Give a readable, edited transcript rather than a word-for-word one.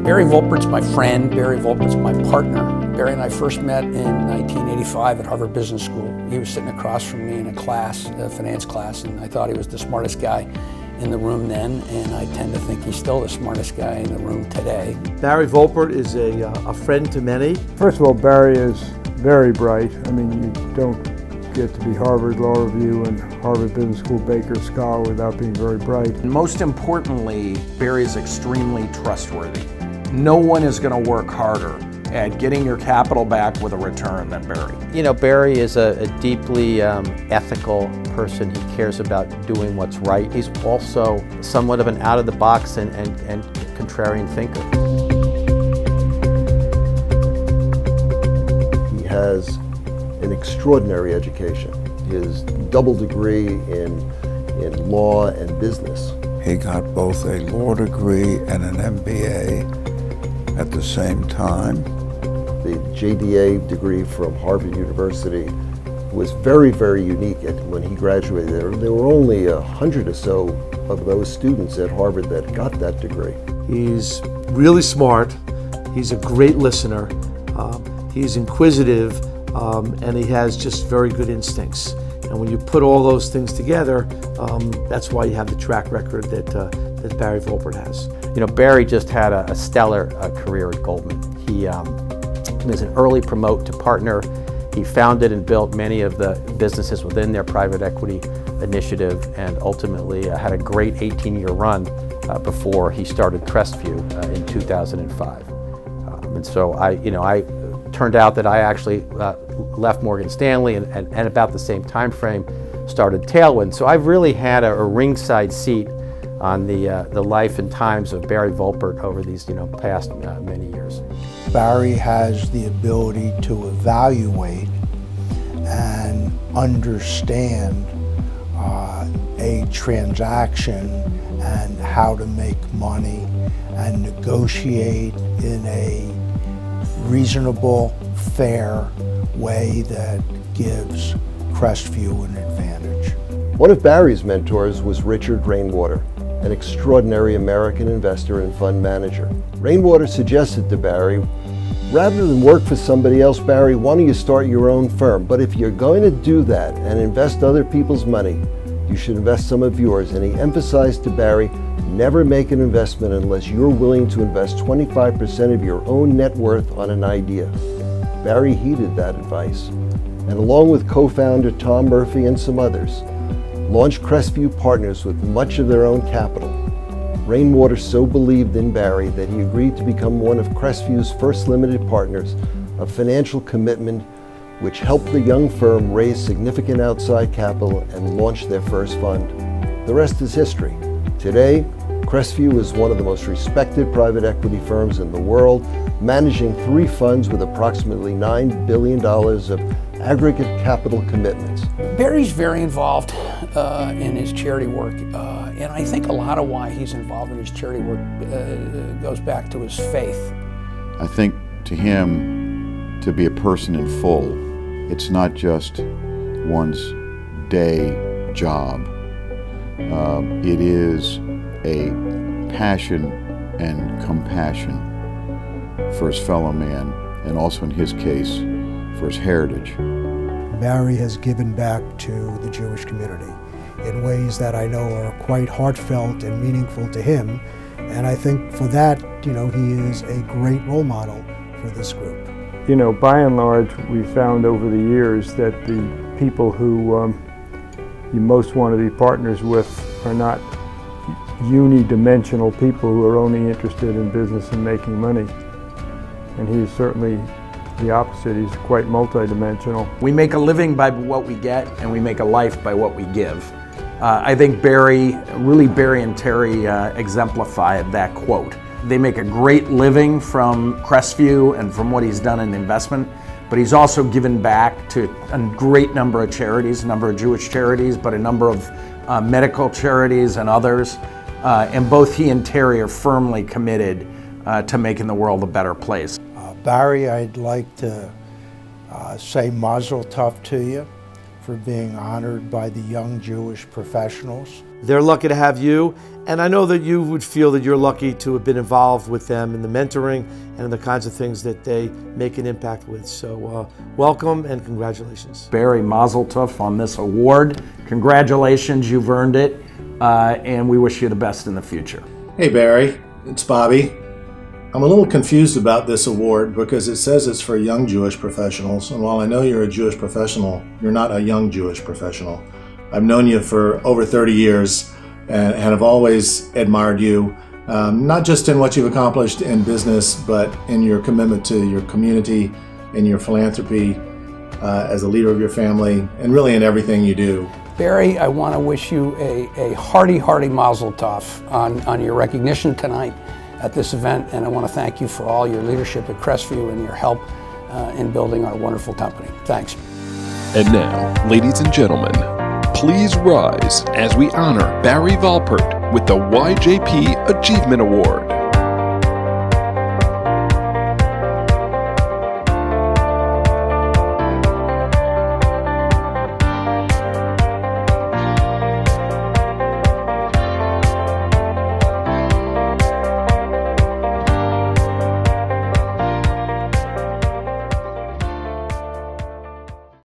Barry Volpert's my friend. Barry Volpert's my partner. Barry and I first met in 1985 at Harvard Business School. He was sitting across from me in a class, a finance class, and I thought he was the smartest guy in the room then, and I tend to think he's still the smartest guy in the room today. Barry Volpert is a friend to many. First of all, Barry is very bright. I mean, you don't get to be Harvard Law Review and Harvard Business School Baker Scholar without being very bright. And most importantly, Barry is extremely trustworthy. No one is going to work harder at getting your capital back with a return than Barry. You know, Barry is a deeply ethical person. He cares about doing what's right. He's also somewhat of an out-of-the-box and contrarian thinker. He has an extraordinary education. His double degree in law and business. He got both a law degree and an MBA at the same time. The JDA degree from Harvard University was very, very unique when he graduated there. There were only 100 or so of those students at Harvard that got that degree. He's really smart. He's a great listener. He's inquisitive, and he has just very good instincts. And when you put all those things together, that's why you have the track record that Barry Volpert has. You know, Barry just had a stellar career at Goldman. He was an early promote to partner. He founded and built many of the businesses within their private equity initiative, and ultimately had a great 18-year run before he started CRESTVIEW in 2005. And so I turned out that I actually left Morgan Stanley and about the same time frame started TAILWIND. So I've really had a ringside seat on the life and times of Barry Volpert over these past many years. Barry has the ability to evaluate and understand a transaction and how to make money and negotiate in a reasonable, fair way that gives CRESTVIEW an advantage. One of Barry's mentors was Richard Rainwater, an extraordinary American investor and fund manager. Rainwater suggested to Barry, rather than work for somebody else, Barry, why don't you start your own firm? But if you're going to do that and invest other people's money, you should invest some of yours. And he emphasized to Barry, never make an investment unless you're willing to invest 25% of your own net worth on an idea. Barry heeded that advice, and along with co-founder Tom Murphy and some others, launched CRESTVIEW Partners with much of their own capital. Rainwater so believed in Barry that he agreed to become one of CRESTVIEW's first limited partners, a financial commitment which helped the young firm raise significant outside capital and launch their first fund. The rest is history. Today, CRESTVIEW is one of the most respected private equity firms in the world, managing 3 funds with approximately $9 billion of aggregate capital commitments. Barry's very involved in his charity work, and I think a lot of why he's involved in his charity work goes back to his faith. I think to him, to be a person in full, it's not just one's day job. It is a passion and compassion for his fellow man, and also in his case, for his heritage. Barry has given back to the Jewish community in ways that I know are quite heartfelt and meaningful to him, and I think for that, he is a great role model for this group. You know, by and large, we found over the years that the people who you most want to be partners with are not unidimensional people who are only interested in business and making money. And he's certainly the opposite. He's quite multidimensional. We make a living by what we get, and we make a life by what we give. I think Barry and Terry exemplified that quote. They make a great living from CRESTVIEW and from what he's done in investment, but he's also given back to a great number of charities, a number of Jewish charities, but a number of medical charities and others. And both he and Terry are firmly committed to making the world a better place. Barry, I'd like to say mazel tov to you for being honored by the young Jewish professionals. They're lucky to have you, and I know that you would feel that you're lucky to have been involved with them in the mentoring and in the kinds of things that they make an impact with. So welcome and congratulations. Barry, mazel tov on this award. Congratulations, you've earned it, and we wish you the best in the future. Hey Barry, it's Bobby. I'm a little confused about this award because it says it's for young Jewish professionals, and while I know you're a Jewish professional, you're not a young Jewish professional. I've known you for over 30 years and have always admired you, not just in what you've accomplished in business, but in your commitment to your community, in your philanthropy, as a leader of your family, and really in everything you do. Barry, I want to wish you a hearty mazel tov on your recognition tonight at this event, and I want to thank you for all your leadership at CRESTVIEW and your help in building our wonderful company. Thanks. And now, ladies and gentlemen, please rise as we honor Barry Volpert with the YJP Achievement Award.